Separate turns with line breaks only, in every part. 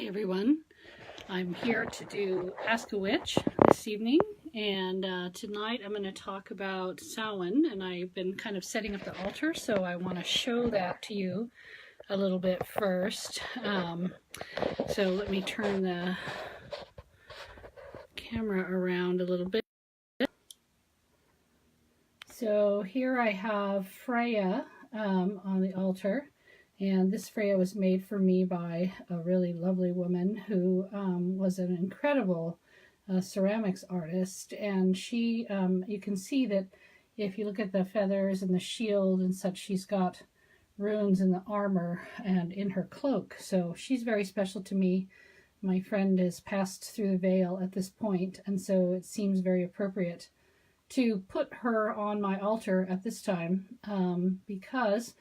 Hi everyone, I'm here to do Ask a Witch this evening, and tonight I'm going to talk about Samhain, and I've been kind of setting up the altar, so I want to show that to you a little bit first. So let me turn the camera around a little bit. So here I have Freya on the altar. And this Freya was made for me by a really lovely woman who was an incredible ceramics artist. And she, you can see that if you look at the feathers and the shield and such, she's got runes in the armor and in her cloak. So she's very special to me. My friend has passed through the veil at this point, and so it seems very appropriate to put her on my altar at this time because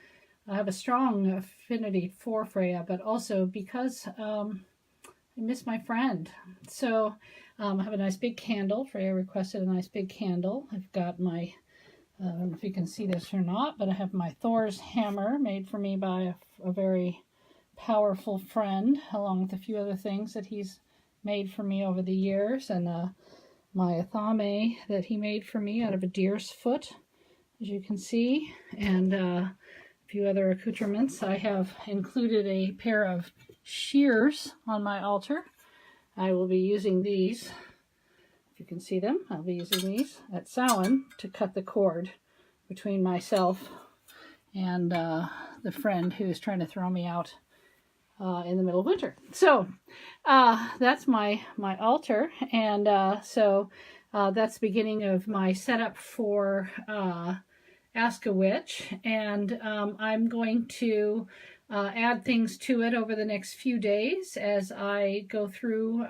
I have a strong affinity for Freya, but also because I miss my friend. So I have a nice big candle. Freya requested a nice big candle. I've got my, I don't know if you can see this or not, but I have my Thor's hammer made for me by a very powerful friend, along with a few other things that he's made for me over the years, and my athame that he made for me out of a deer's foot, as you can see, and a few other accoutrements. I have included a pair of shears on my altar. I will be using these, if you can see them. I'll be using these at Samhain to cut the cord between myself and the friend who is trying to throw me out in the middle of winter. So that's my altar, and so that's the beginning of my setup for Ask a Witch, and I'm going to add things to it over the next few days as I go through,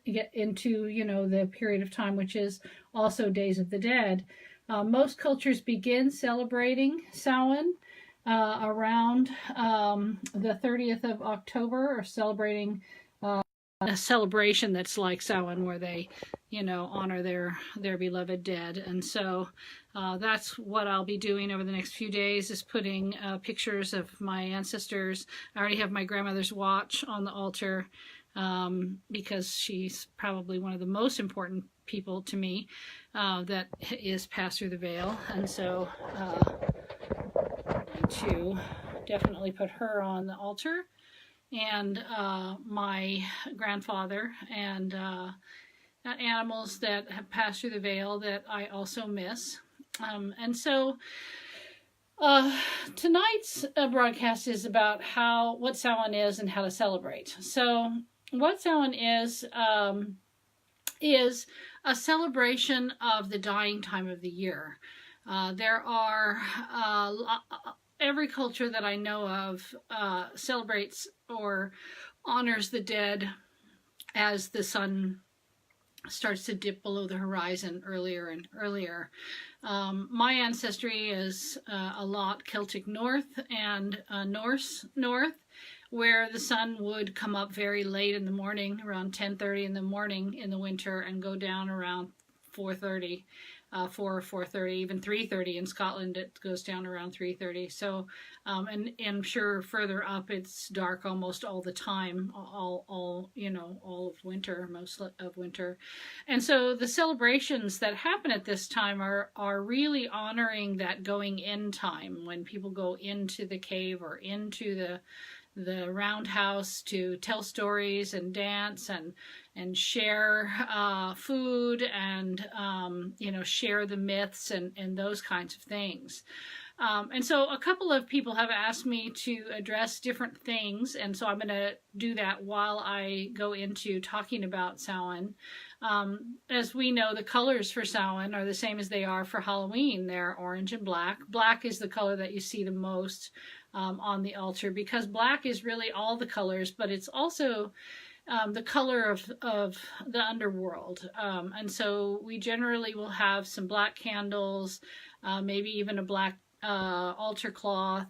get into, the period of time which is also Days of the Dead. Most cultures begin celebrating Samhain around the 30th of October, or celebrating a celebration that's like Samhain, where they, honor their beloved dead. And so that's what I'll be doing over the next few days, is putting pictures of my ancestors. I already have my grandmother's watch on the altar because she's probably one of the most important people to me that is passed through the veil. And so I'm going to definitely put her on the altar, and my grandfather, and animals that have passed through the veil that I also miss. And so tonight's broadcast is about what Samhain is and how to celebrate. So what Samhain is a celebration of the dying time of the year. There are every culture that I know of celebrates or honors the dead as the sun starts to dip below the horizon earlier and earlier. My ancestry is a lot Celtic North and Norse North, where the sun would come up very late in the morning, around 10:30 in the morning in the winter, and go down around 4:30. 4 or 4:30, even 3:30 in Scotland. It goes down around 3:30. So, and I'm sure further up it's dark almost all the time, all of winter, most of winter. And so the celebrations that happen at this time are really honoring that going in time, when people go into the cave or into the roundhouse to tell stories and dance and share food and share the myths and those kinds of things. And so a couple of people have asked me to address different things, and so I'm going to do that while I go into talking about Samhain. As we know, the colors for Samhain are the same as they are for Halloween. They're orange and black. Black is the color that you see the most on the altar, because black is really all the colors, but it's also the color of the underworld. And so we generally will have some black candles, maybe even a black altar cloth.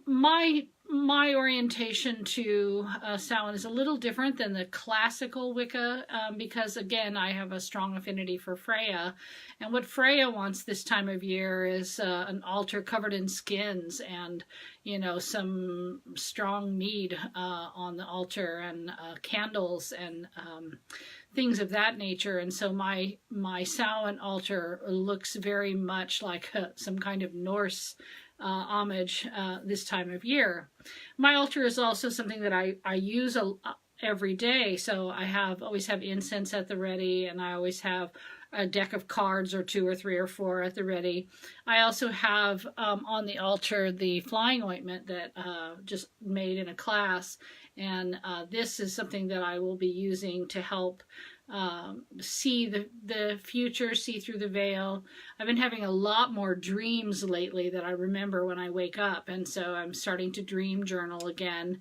my orientation to Samhain is a little different than the classical Wicca, because again, I have a strong affinity for Freya, and what Freya wants this time of year is an altar covered in skins, and some strong mead on the altar, and candles, and things of that nature. And so my Samhain altar looks very much like some kind of Norse homage this time of year. My altar is also something that I use every day, so I always have incense at the ready, and I always have a deck of cards, or 2 or 3 or 4 at the ready. I also have on the altar the flying ointment that just made in a class, and this is something that I will be using to help see the future, see through the veil. I've been having a lot more dreams lately that I remember when I wake up, and so I'm starting to dream journal again.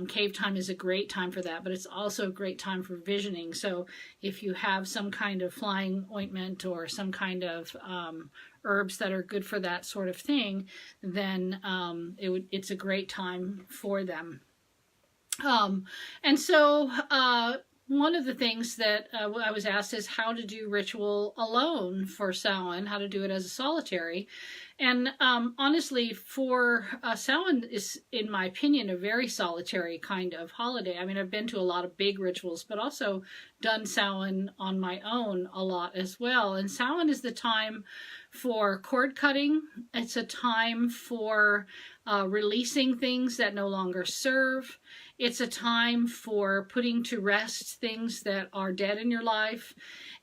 Cave time is a great time for that, but it's also a great time for visioning. So if you have some kind of flying ointment or some kind of herbs that are good for that sort of thing, then it's a great time for them. And so one of the things that I was asked is how to do ritual alone for Samhain, how to do it as a solitary. And honestly, for Samhain is, in my opinion, a very solitary kind of holiday. I mean, I've been to a lot of big rituals, but also done Samhain on my own a lot as well. And Samhain is the time for cord cutting. It's a time for releasing things that no longer serve. It's a time for putting to rest things that are dead in your life.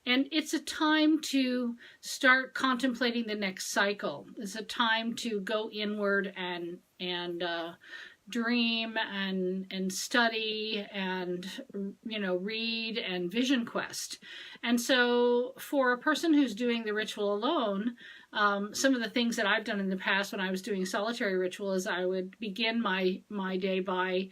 And it's a time to start contemplating the next cycle. It's a time to go inward and dream and study and read and vision quest. And so for a person who's doing the ritual alone, some of the things that I've done in the past when I was doing solitary ritual is I would begin my day by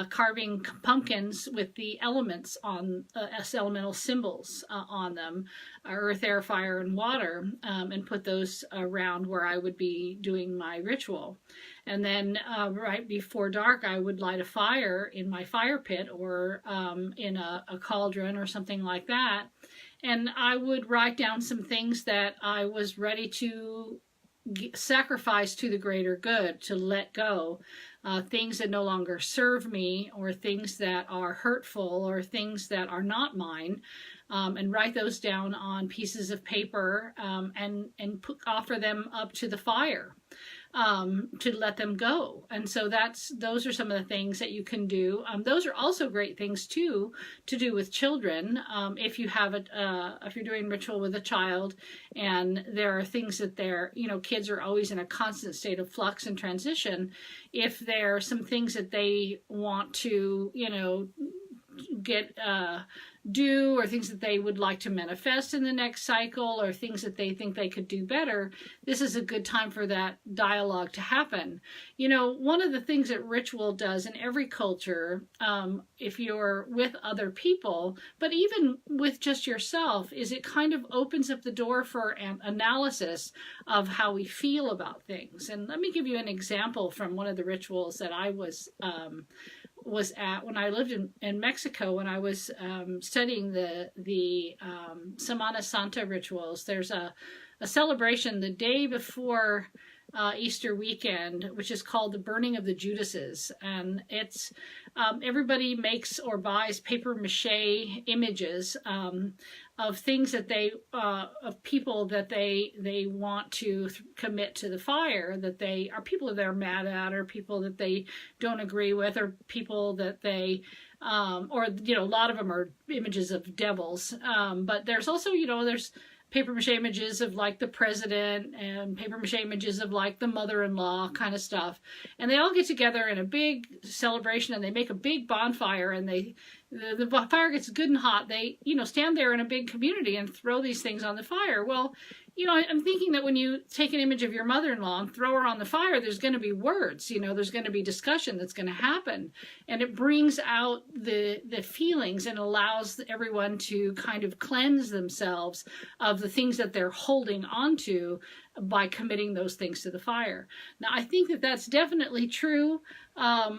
carving pumpkins with the elements on elemental symbols on them, earth, air, fire, and water, and put those around where I would be doing my ritual. And then right before dark, I would light a fire in my fire pit or in a cauldron or something like that. And I would write down some things that I was ready to sacrifice to the greater good, to let go, things that no longer serve me, or things that are hurtful, or things that are not mine, and write those down on pieces of paper and offer them up to the fire. To let them go. And so those are some of the things that you can do. Those are also great things too to do with children. If you have if you're doing ritual with a child, and there are things that kids are always in a constant state of flux and transition. If there are some things that they want to, get do, or things that they would like to manifest in the next cycle, or things that they think they could do better, this is a good time for that dialogue to happen. One of the things that ritual does in every culture, if you're with other people, but even with just yourself, is it kind of opens up the door for an analysis of how we feel about things. And let me give you an example from one of the rituals that I was at when I lived in Mexico, when I was studying the Semana Santa rituals. There's a celebration the day before Easter weekend, which is called the Burning of the Judases. And it's everybody makes or buys paper mache images of things that of people that they want to commit to the fire, that they are people that they're mad at, or people that they don't agree with, or people that they or a lot of them are images of devils, but there's also there's paper mache images of like the president, and paper mache images of like the mother-in-law kind of stuff. And they all get together in a big celebration, and they make a big bonfire, and the fire gets good and hot. They, stand there in a big community and throw these things on the fire. Well, I'm thinking that when you take an image of your mother-in-law and throw her on the fire, there's going to be words, there's going to be discussion that's going to happen. And it brings out the feelings and allows everyone to kind of cleanse themselves of the things that they're holding onto by committing those things to the fire. Now, I think that that's definitely true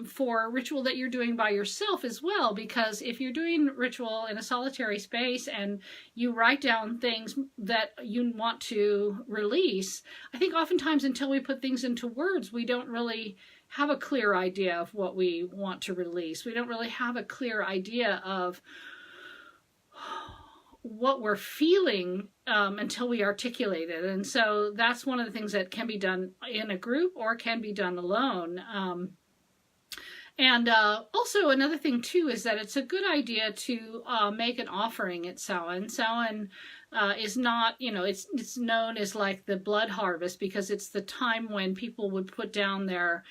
for ritual that you're doing by yourself as well, because if you're doing ritual in a solitary space and you write down things that you want to release, I think oftentimes until we put things into words, we don't really have a clear idea of what we want to release. We don't really have a clear idea of what we're feeling until we articulate it. And so that's one of the things that can be done in a group or can be done alone. And also another thing too is that it's a good idea to make an offering at Samhain. Samhain is not, you know, it's known as like the blood harvest because it's the time when people would put down their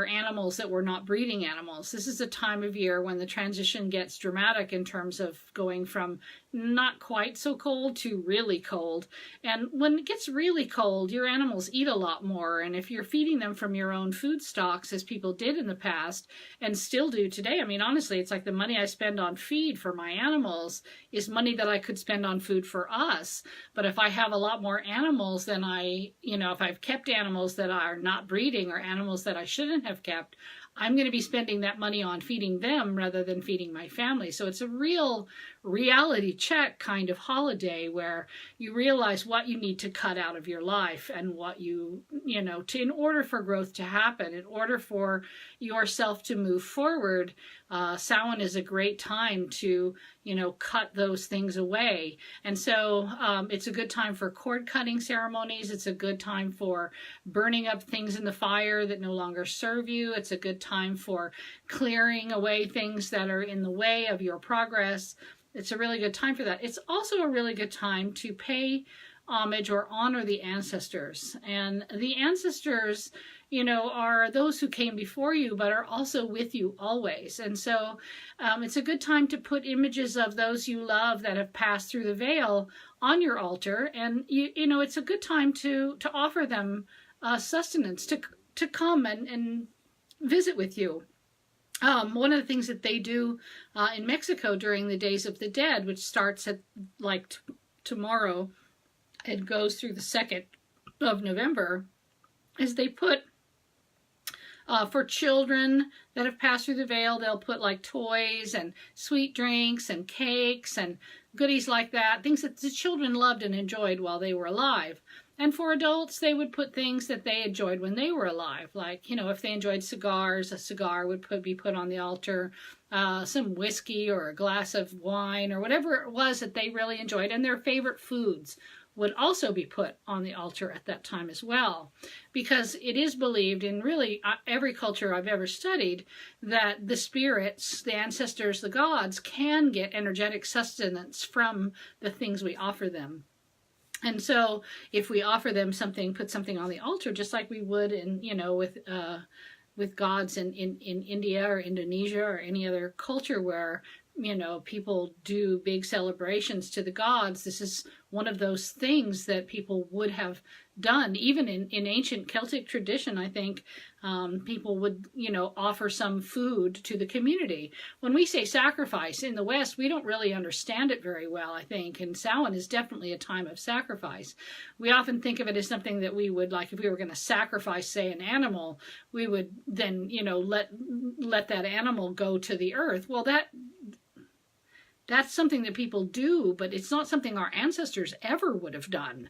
animals that were not breeding animals. This is a time of year when the transition gets dramatic in terms of going from not quite so cold to really cold. And when it gets really cold, your animals eat a lot more. And if you're feeding them from your own food stocks, as people did in the past and still do today, I mean, honestly, it's like the money I spend on feed for my animals is money that I could spend on food for us. But if I have a lot more animals than if I've kept animals that are not breeding or animals that I shouldn't have kept, I'm going to be spending that money on feeding them rather than feeding my family. So it's a real reality check kind of holiday where you realize what you need to cut out of your life and what in order for growth to happen, in order for yourself to move forward. Samhain is a great time to, cut those things away. And so it's a good time for cord cutting ceremonies. It's a good time for burning up things in the fire that no longer serve you. It's a good time for clearing away things that are in the way of your progress. It's a really good time for that. It's also a really good time to pay homage or honor the ancestors. And the ancestors, are those who came before you, but are also with you always. And so it's a good time to put images of those you love that have passed through the veil on your altar. And, it's a good time to offer them sustenance, to come and visit with you. One of the things that they do in Mexico during the Days of the Dead, which starts at tomorrow and goes through the 2nd of November, is they put for children that have passed through the veil, they'll put like toys and sweet drinks and cakes and goodies like that, things that the children loved and enjoyed while they were alive. And for adults, they would put things that they enjoyed when they were alive. Like, if they enjoyed cigars, a cigar would be put on the altar, some whiskey or a glass of wine or whatever it was that they really enjoyed. And their favorite foods would also be put on the altar at that time as well. Because it is believed in really every culture I've ever studied that the spirits, the ancestors, the gods can get energetic sustenance from the things we offer them. And so if we offer them something, put something on the altar, just like we would with gods in India or Indonesia or any other culture where, people do big celebrations to the gods, this is one of those things that people would have done. Even in ancient Celtic tradition, I think people would, offer some food to the community. When we say sacrifice in the West, we don't really understand it very well, I think. And Samhain is definitely a time of sacrifice. We often think of it as something that we would, like if we were going to sacrifice, say, an animal, we would then, let that animal go to the earth. Well, that's something that people do, but it's not something our ancestors ever would have done.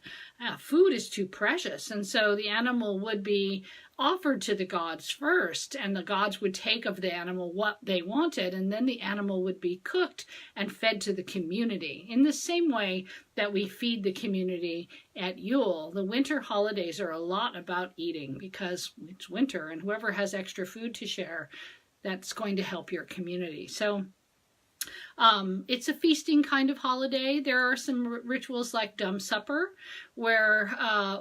Food is too precious, and so the animal would be offered to the gods first, and the gods would take of the animal what they wanted, and then the animal would be cooked and fed to the community. In the same way that we feed the community at Yule, the winter holidays are a lot about eating because it's winter, and whoever has extra food to share, that's going to help your community. So it's a feasting kind of holiday. There are some rituals like Dumb Supper, where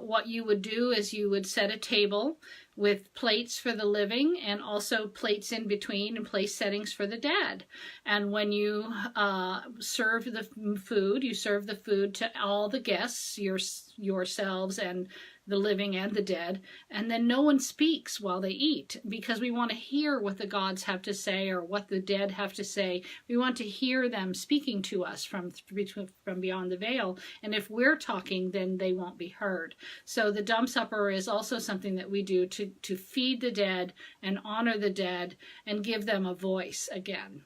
what you would do is you would set a table with plates for the living and also plates in between and place settings for the dead. And when you serve the food, you serve the food to all the guests, yourselves and the living and the dead. And then no one speaks while they eat, because we want to hear what the gods have to say or what the dead have to say. We want to hear them speaking to us from beyond the veil. And if we're talking, then they won't be heard. So the dumb supper is also something that we do to feed the dead and honor the dead and give them a voice again.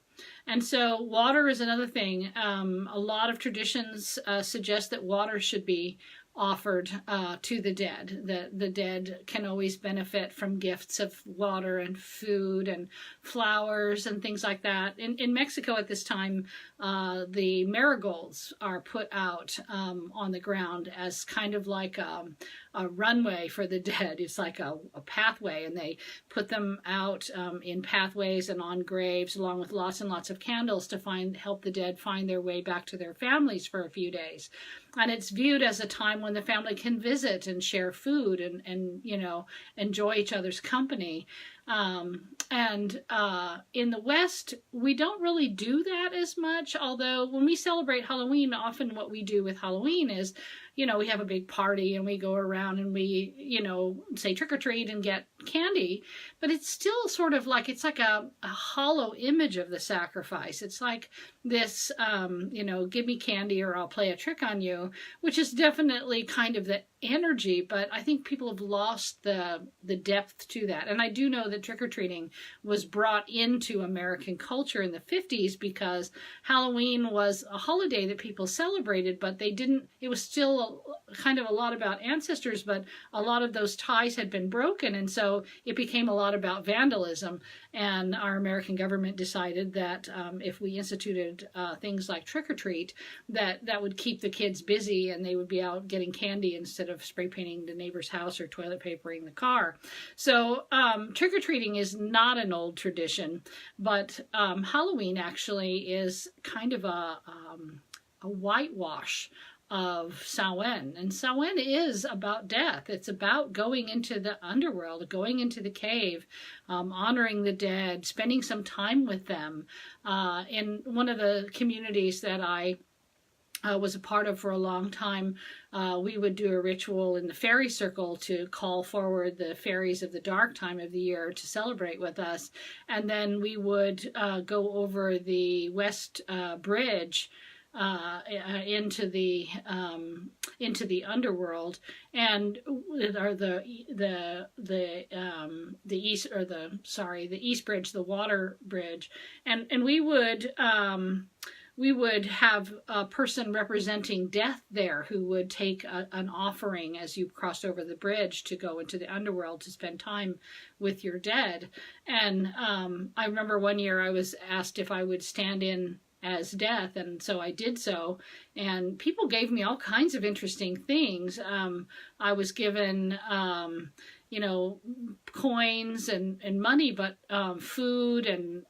And so water is another thing. A lot of traditions suggest that water should be offered to the dead. The dead can always benefit from gifts of water and food and flowers and things like that. In Mexico at this time, the marigolds are put out on the ground as kind of like a runway for the dead. It's like a pathway, and they put them out in pathways and on graves, along with lots and lots of candles to help the dead find their way back to their families for a few days. And it's viewed as a time when the family can visit and share food and you know, enjoy each other's company. In the West, we don't really do that as much, although when we celebrate Halloween, often what we do with Halloween is, you know, we have a big party and we go around and we, you know, say trick or treat and get candy, but it's still sort of like, it's like a hollow image of the sacrifice. It's like this, you know, give me candy or I'll play a trick on you, which is definitely kind of the energy, but I think people have lost the depth to that. And I do know that trick-or-treating was brought into American culture in the 50s because Halloween was a holiday that people celebrated, but it was still kind of a lot about ancestors, but a lot of those ties had been broken, and so it became a lot about vandalism. And our American government decided that if we instituted things like trick-or-treat, that would keep the kids busy and they would be out getting candy instead of spray painting the neighbor's house or toilet papering the car. So trick-or-treating is not an old tradition, but Halloween actually is kind of a whitewash of Samhain. And Samhain is about death. It's about going into the underworld, going into the cave, honoring the dead, spending some time with them. In one of the communities that I was a part of for a long time, we would do a ritual in the fairy circle to call forward the fairies of the dark time of the year to celebrate with us. And then we would go over the West Bridge into the underworld, and the East Bridge, the water bridge, and we would have a person representing death there who would take an offering as you crossed over the bridge to go into the underworld to spend time with your dead. And I remember one year I was asked if I would stand in as death, and so I did so, and people gave me all kinds of interesting things. I was given you know, coins and money, but food and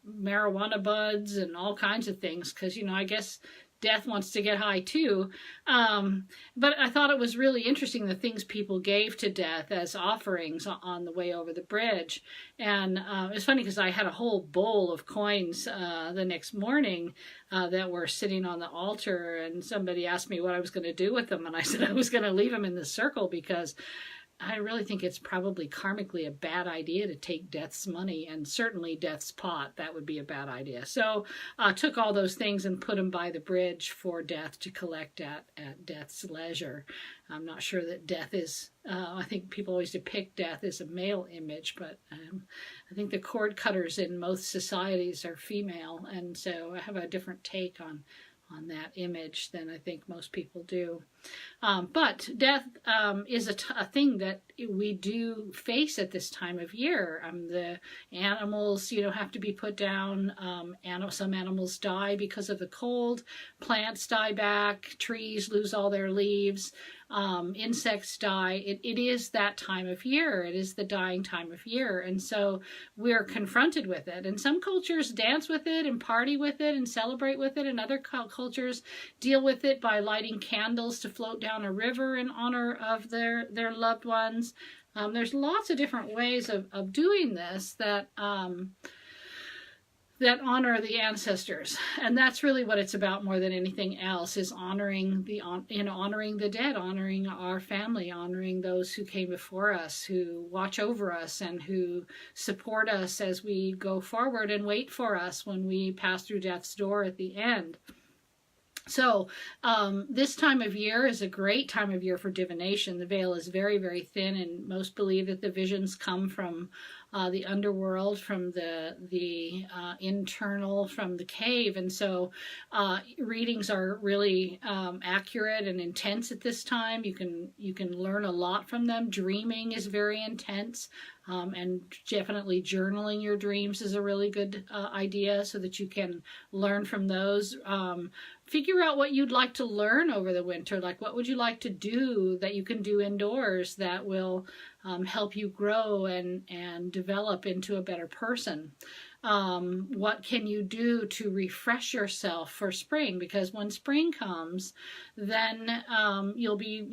marijuana buds and all kinds of things, because, you know, I guess death wants to get high too. But I thought it was really interesting the things people gave to death as offerings on the way over the bridge. And it was funny because I had a whole bowl of coins the next morning that were sitting on the altar, and somebody asked me what I was going to do with them, and I said I was going to leave them in the circle because I really think it's probably karmically a bad idea to take death's money, and certainly death's pot. That would be a bad idea. So I took all those things and put them by the bridge for death to collect at death's leisure. I'm not sure that death is, I think people always depict death as a male image, but I think the cord cutters in most societies are female, and so I have a different take on that image than I think most people do. But death is a thing that we do face at this time of year. The animals, you know, have to be put down. Some animals die because of the cold. Plants die back. Trees lose all their leaves. Insects die. It is that time of year. It is the dying time of year. And so we're confronted with it. And some cultures dance with it and party with it and celebrate with it. And other cultures deal with it by lighting candles to float down a river in honor of their loved ones. There's lots of different ways of doing this that that honor the ancestors, and that's really what it's about more than anything else, is honoring honoring the dead, honoring our family, honoring those who came before us, who watch over us and who support us as we go forward and wait for us when we pass through death's door at the end. So this time of year is a great time of year for divination. The veil is very, very thin, and most believe that the visions come from the underworld, from the internal, from the cave. And so readings are really accurate and intense at this time. You can learn a lot from them. Dreaming is very intense. And definitely journaling your dreams is a really good idea, so that you can learn from those. Figure out what you'd like to learn over the winter. Like, what would you like to do that you can do indoors that will help you grow and develop into a better person? What can you do to refresh yourself for spring? Because when spring comes, then you'll be,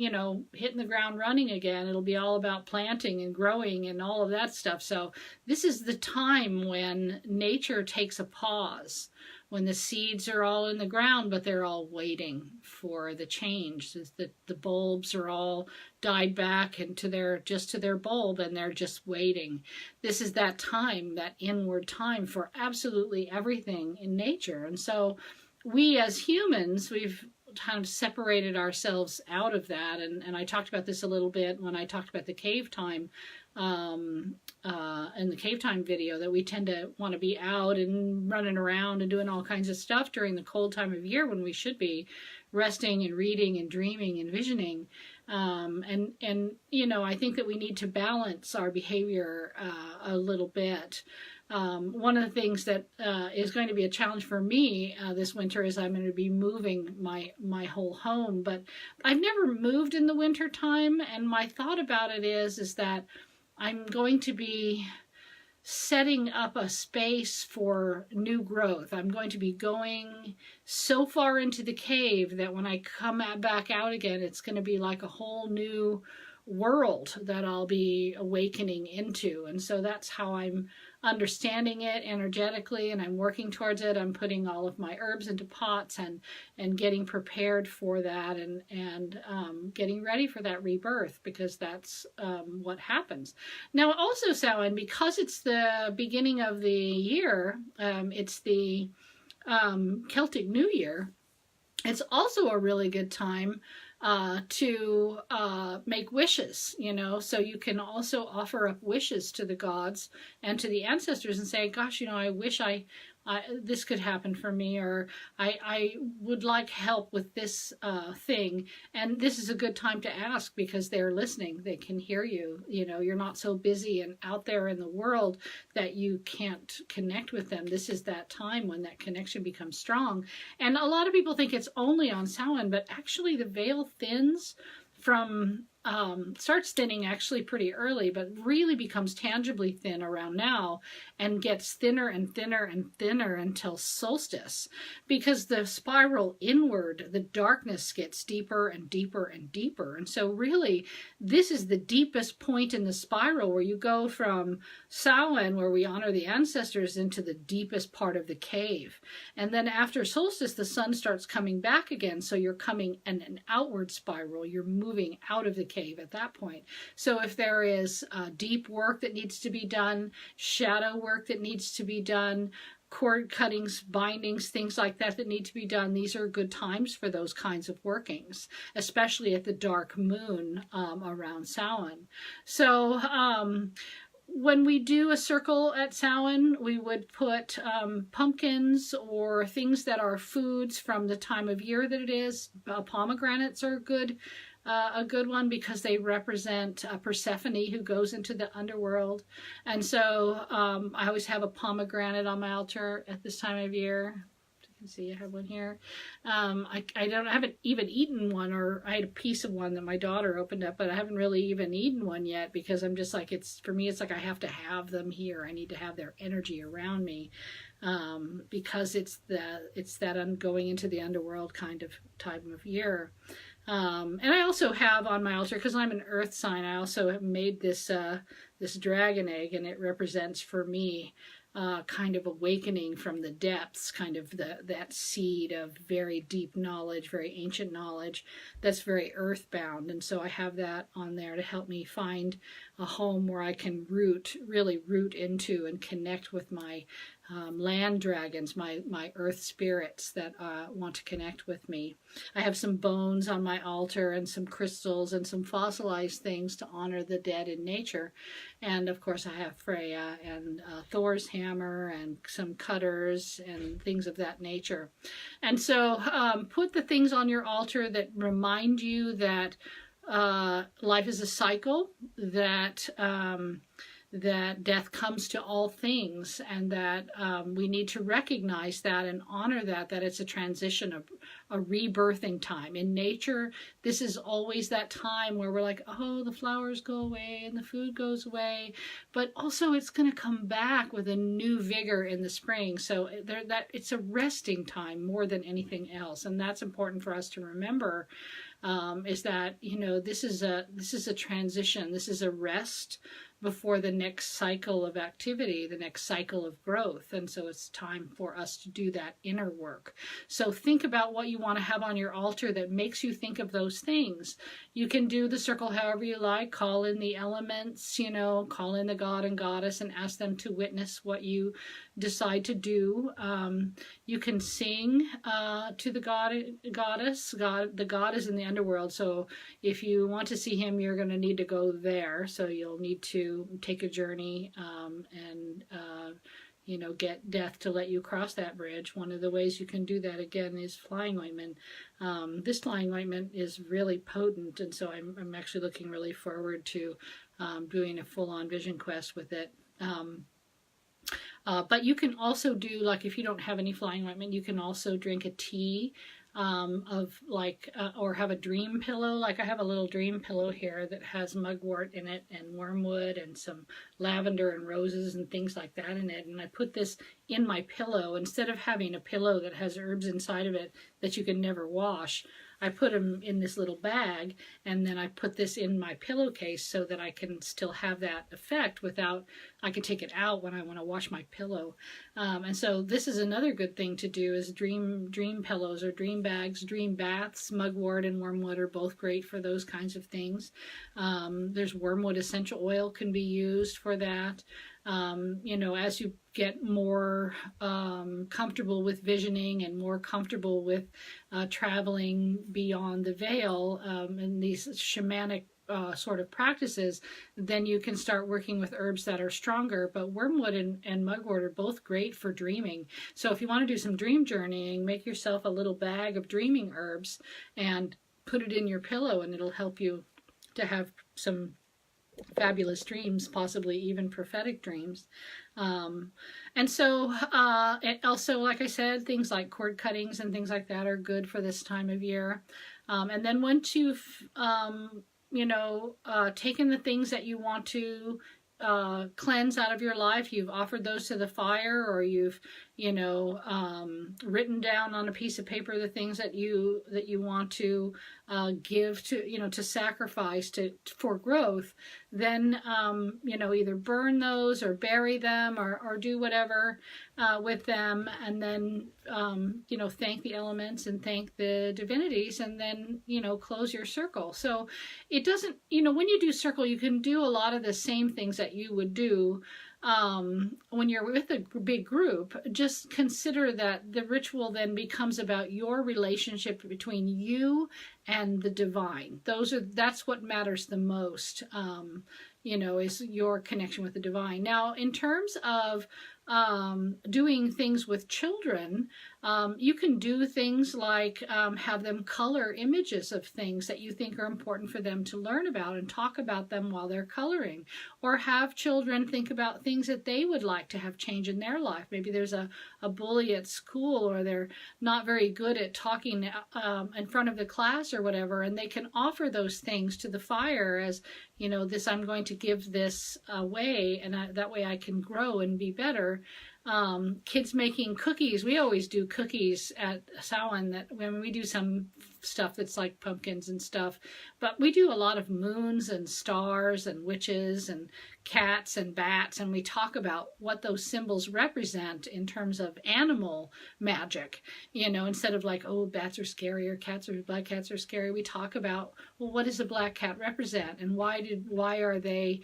hitting the ground running again. It'll be all about planting and growing and all of that stuff. So this is the time when nature takes a pause, when the seeds are all in the ground, but they're all waiting for the change. The bulbs are all died back into their bulb, and they're just waiting. This is that time, that inward time for absolutely everything in nature. And so we as humans, we've kind of separated ourselves out of that. And I talked about this a little bit when I talked about the cave time, in the cave time video, that we tend to want to be out and running around and doing all kinds of stuff during the cold time of year, when we should be resting and reading and dreaming and visioning. I think that we need to balance our behavior a little bit. One of the things that is going to be a challenge for me this winter is I'm going to be moving my whole home. But I've never moved in the winter time, and my thought about it is that I'm going to be setting up a space for new growth. I'm going to be going so far into the cave that when I come back out again, it's going to be like a whole new world that I'll be awakening into. And so that's how I'm understanding it energetically, and I'm working towards it. I'm putting all of my herbs into pots and getting prepared for that, and getting ready for that rebirth, because that's what happens. Now also Samhain, because it's the beginning of the year, it's the Celtic New Year, it's also a really good time to make wishes, so you can also offer up wishes to the gods and to the ancestors and say, gosh, I wish this could happen for me, or I would like help with this thing. And this is a good time to ask, because they're listening. They can hear you. You're not so busy and out there in the world that you can't connect with them. This is that time when that connection becomes strong. And a lot of people think it's only on Samhain, but actually the veil thins from starts thinning actually pretty early, but really becomes tangibly thin around now, and gets thinner and thinner and thinner until solstice, because the spiral inward, the darkness gets deeper and deeper and deeper. And so really, this is the deepest point in the spiral, where you go from Samhain, where we honor the ancestors, into the deepest part of the cave. And then after solstice, the sun starts coming back again. So you're coming in an outward spiral. You're moving out of the cave at that point. So if there is deep work that needs to be done, shadow work that needs to be done, cord cuttings, bindings, things like that need to be done, these are good times for those kinds of workings, especially at the dark moon around Samhain. So when we do a circle at Samhain, we would put pumpkins or things that are foods from the time of year that it is. Pomegranates are a good one, because they represent Persephone, who goes into the underworld. And so I always have a pomegranate on my altar at this time of year. You can see I have one here. I haven't even eaten one, or I had a piece of one that my daughter opened up, but I haven't really even eaten one yet, because I'm just like, for me, it's like I have to have them here. I need to have their energy around me, because it's that I'm going into the underworld kind of time of year. And I also have on my altar, because I'm an earth sign, I also have made this this dragon egg, and it represents for me kind of awakening from the depths, kind of that seed of very deep knowledge, very ancient knowledge that's very earthbound. And so I have that on there to help me find a home where I can really root into and connect with my land dragons, my earth spirits that want to connect with me. I have some bones on my altar and some crystals and some fossilized things to honor the dead in nature. And of course I have Freya and Thor's hammer and some cutters and things of that nature. And so put the things on your altar that remind you that life is a cycle, that that death comes to all things, and that we need to recognize that and honor that it's a transition, a rebirthing time. In nature, this is always that time where we're like, oh, the flowers go away and the food goes away, but also it's going to come back with a new vigor in the spring. So that it's a resting time more than anything else, and that's important for us to remember. Is that, you know, this is a transition, this is a rest before the next cycle of activity, the next cycle of growth. And so it's time for us to do that inner work. So think about what you want to have on your altar that makes you think of those things. You can do the circle however you like, call in the elements, you know, call in the god and goddess and ask them to witness what you decide to do. You can sing to the goddess. The god is in the underworld, so if you want to see him, you're going to need to go there. So you'll need to take a journey and you know, get death to let you cross that bridge. One of the ways you can do that, again, is flying ointment. This flying ointment is really potent, and so I'm actually looking really forward to doing a full-on vision quest with it. But you can also do, like, if you don't have any flying ointment, you can also drink a tea of like, or have a dream pillow. Like I have a little dream pillow here that has mugwort in it and wormwood and some lavender and roses and things like that in it. And I put this in my pillow instead of having a pillow that has herbs inside of it that you can never wash. I put them in this little bag, and then I put this in my pillowcase so that I can still have that effect without, I can take it out when I want to wash my pillow. And so this is another good thing to do, is dream pillows or dream bags, dream baths. Mugwort and wormwood are both great for those kinds of things. There's wormwood essential oil can be used for that. You know, as you get more comfortable with visioning and more comfortable with traveling beyond the veil and these shamanic sort of practices, then you can start working with herbs that are stronger. But wormwood and mugwort are both great for dreaming. So if you want to do some dream journeying, make yourself a little bag of dreaming herbs and put it in your pillow, and it'll help you to have some fabulous dreams, possibly even prophetic dreams. And so it also, like I said, things like cord cuttings and things like that are good for this time of year. And then once you've you know, taken the things that you want to cleanse out of your life, you've offered those to the fire, or you've, you know, written down on a piece of paper the things that you want to give to, you know, to sacrifice for growth, then you know, either burn those or bury them or do whatever with them, and then you know, thank the elements and thank the divinities, and then, you know, close your circle. So it doesn't, you know, when you do circle, you can do a lot of the same things that you would do when you're with a big group. Just consider that the ritual then becomes about your relationship between you and the divine. That's what matters the most, you know, is your connection with the divine. Now, in terms of doing things with children, you can do things like have them color images of things that you think are important for them to learn about and talk about them while they're coloring, or have children think about things that they would like to have change in their life. Maybe there's a bully at school, or they're not very good at talking in front of the class or whatever, and they can offer those things to the fire as, you know, this, I'm going to give this away, and that way I can grow and be better. Kids making cookies. We always do cookies at Samhain. That when we do some stuff that's like pumpkins and stuff, but we do a lot of moons and stars and witches and cats and bats, and we talk about what those symbols represent in terms of animal magic. Instead of like, oh, bats are scary or black cats are scary, we talk about, well, what does a black cat represent, and why are they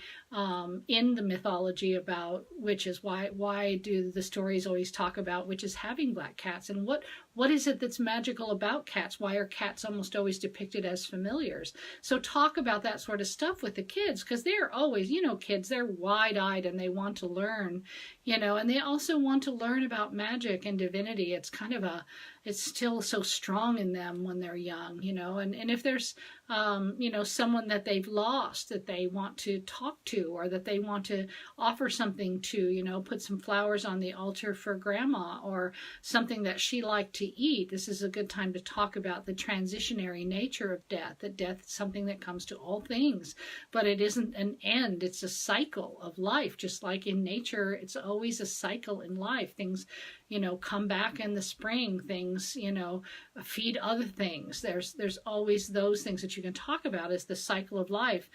in the mythology about witches? Why do the stories always talk about witches having black cats, and what is it that's magical about cats? Why are cats almost always depicted as familiars? So talk about that sort of stuff with the kids, because they're always, kids, they're wide-eyed and they want to learn, and they also want to learn about magic and divinity. It's still so strong in them when they're young, and if there's, someone that they've lost that they want to talk to, or that they want to offer something to, put some flowers on the altar for grandma, or something that she liked to eat. This is a good time to talk about the transitionary nature of death, that death is something that comes to all things, but it isn't an end. It's a cycle of life. Just like in nature, it's always a cycle in life. Things, come back in the spring. Things, feed other things. There's always those things that you can talk about as the cycle of life.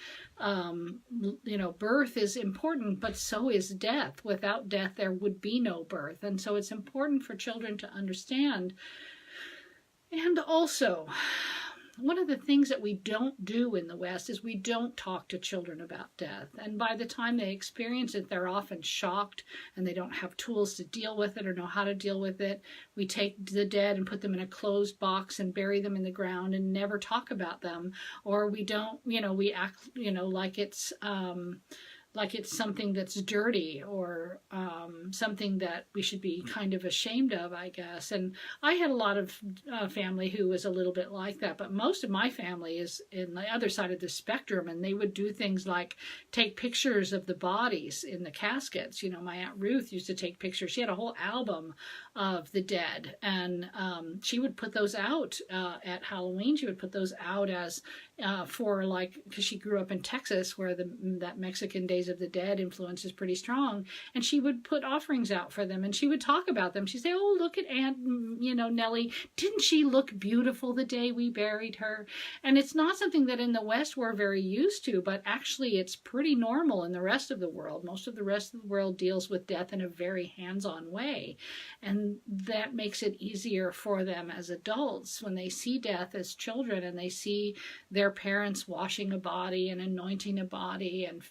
Birth is important, but so is death. Without death, there would be no birth. And so it's important for children to understand. And also, one of the things that we don't do in the West is we don't talk to children about death. And by the time they experience it, they're often shocked and they don't have tools to deal with it or know how to deal with it. We take the dead and put them in a closed box and bury them in the ground and never talk about them. Or we don't, we act, like it's something that's dirty, or something that we should be kind of ashamed of, I guess. And I had a lot of family who was a little bit like that, but most of my family is in the other side of the spectrum, and they would do things like take pictures of the bodies in the caskets. My Aunt Ruth used to take pictures. She had a whole album of the dead, and she would put those out at Halloween. She would put those out as because she grew up in Texas, where that Mexican Days of the Dead influence is pretty strong, and she would put offerings out for them, and she would talk about them. She'd say, oh, look at Aunt, Nellie, didn't she look beautiful the day we buried her? And it's not something that in the West we're very used to, but actually it's pretty normal in the rest of the world. Most of the rest of the world deals with death in a very hands-on way, and that makes it easier for them as adults when they see death as children, and they see their parents washing a body and anointing a body and,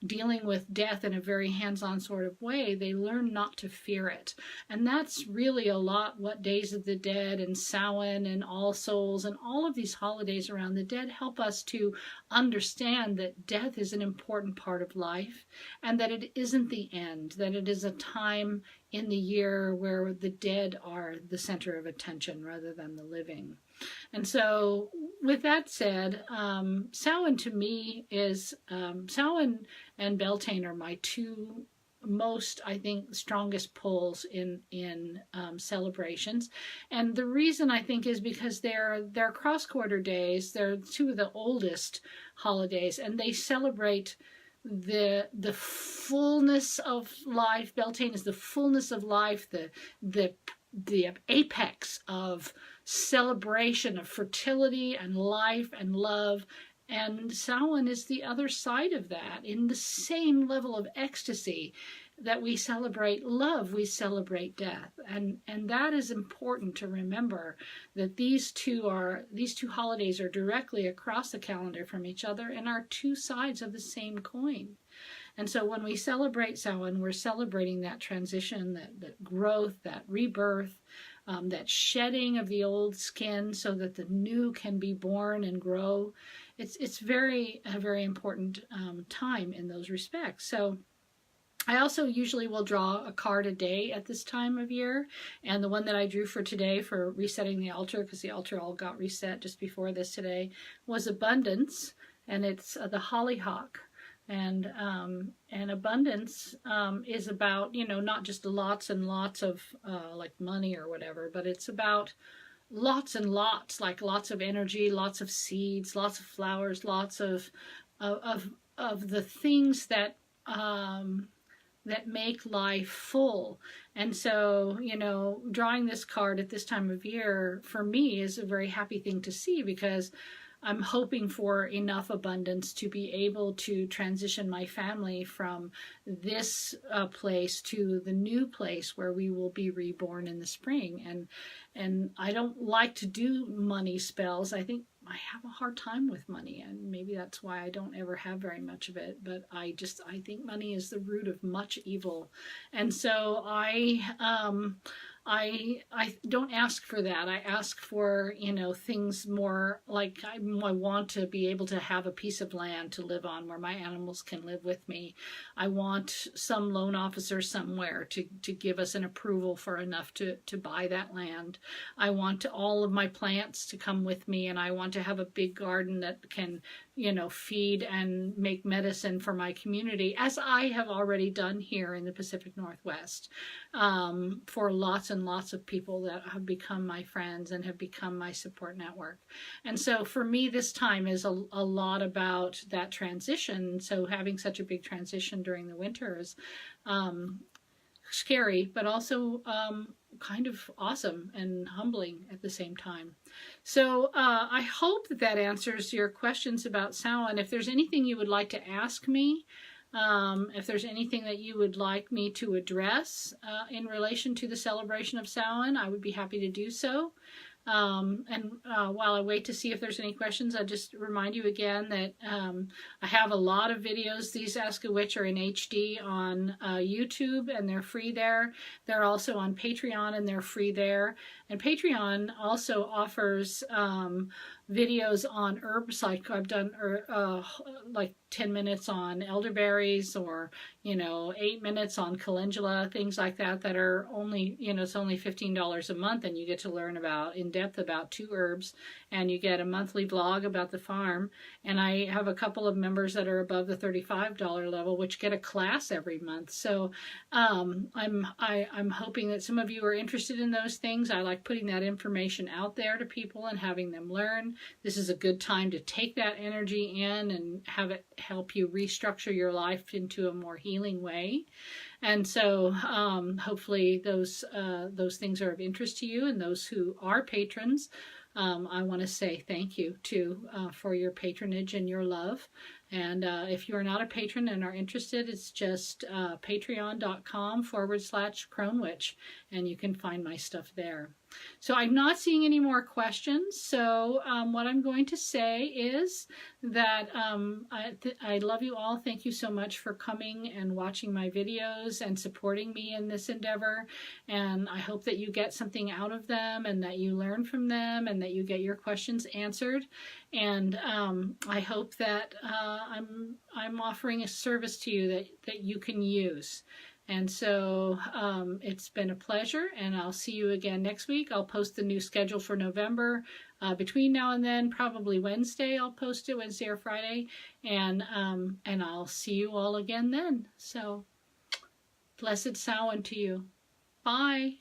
dealing with death in a very hands-on sort of way. They learn not to fear it. And that's really a lot what Days of the Dead and Samhain and All Souls and all of these holidays around the dead help us to understand that death is an important part of life, and that it isn't the end, that it is a time in the year where the dead are the center of attention rather than the living. And so with that said, Samhain to me is, Samhain and Beltane are my two most, I think, strongest pulls in celebrations. And the reason I think is because they're cross-quarter days. They're two of the oldest holidays, and they celebrate the fullness of life. Beltane is the fullness of life, the apex of celebration of fertility and life and love. And Samhain is the other side of that. In the same level of ecstasy that we celebrate love, we celebrate death. And that is important to remember, that these two holidays are directly across the calendar from each other and are two sides of the same coin. And so when we celebrate Samhain, we're celebrating that transition, that growth, that rebirth, that shedding of the old skin so that the new can be born and grow. It's a very important time in those respects. So I also usually will draw a card a day at this time of year. And the one that I drew for today for resetting the altar, because the altar all got reset just before this today, was abundance. And it's the hollyhock. And abundance is about, not just lots and lots of like money or whatever, but it's about lots and lots, like lots of energy, lots of seeds, lots of flowers, lots of the things that that make life full. And so, drawing this card at this time of year for me is a very happy thing to see, because I'm hoping for enough abundance to be able to transition my family from this place to the new place where we will be reborn in the spring. And I don't like to do money spells. I think I have a hard time with money, and maybe that's why I don't ever have very much of it. But I think money is the root of much evil, and so I don't ask for that. I ask for, things more like I want to be able to have a piece of land to live on where my animals can live with me. I want some loan officer somewhere to give us an approval for enough to buy that land. I want all of my plants to come with me, and I want to have a big garden that can, feed and make medicine for my community, as I have already done here in the Pacific Northwest, for lots and lots of people that have become my friends and have become my support network. And so for me, this time is a lot about that transition. So having such a big transition during the winter is scary, but also kind of awesome and humbling at the same time. So I hope that answers your questions about Samhain. If there's anything you would like to ask me, if there's anything that you would like me to address in relation to the celebration of Samhain, I would be happy to do so. While I wait to see if there's any questions, I'll just remind you again that I have a lot of videos. These Ask a Witch are in HD on YouTube, and they're free there. They're also on Patreon, and they're free there. And Patreon also offers videos on herbs, like I've done like 10 minutes on elderberries, or 8 minutes on calendula, things like that are only, it's only $15 a month, and you get to learn in depth about 2 herbs, and you get a monthly vlog about the farm. And I have a couple of members that are above the $35 level, which get a class every month. So I'm hoping that some of you are interested in those things. I like putting that information out there to people and having them learn. This is a good time to take that energy in and have it help you restructure your life into a more healing way. And so hopefully those things are of interest to you. And those who are patrons, I want to say thank you too for your patronage and your love. And if you are not a patron and are interested, it's just patreon.com/CroneWitch, and you can find my stuff there. So I'm not seeing any more questions. So what I'm going to say is that I love you all. Thank you so much for coming and watching my videos and supporting me in this endeavor. And I hope that you get something out of them, and that you learn from them, and that you get your questions answered. And I hope that I'm offering a service to you that you can use. And so it's been a pleasure, and I'll see you again next week. I'll post the new schedule for November. Between now and then, probably Wednesday, I'll post it, Wednesday or Friday. And I'll see you all again then. So blessed Samhain to you. Bye.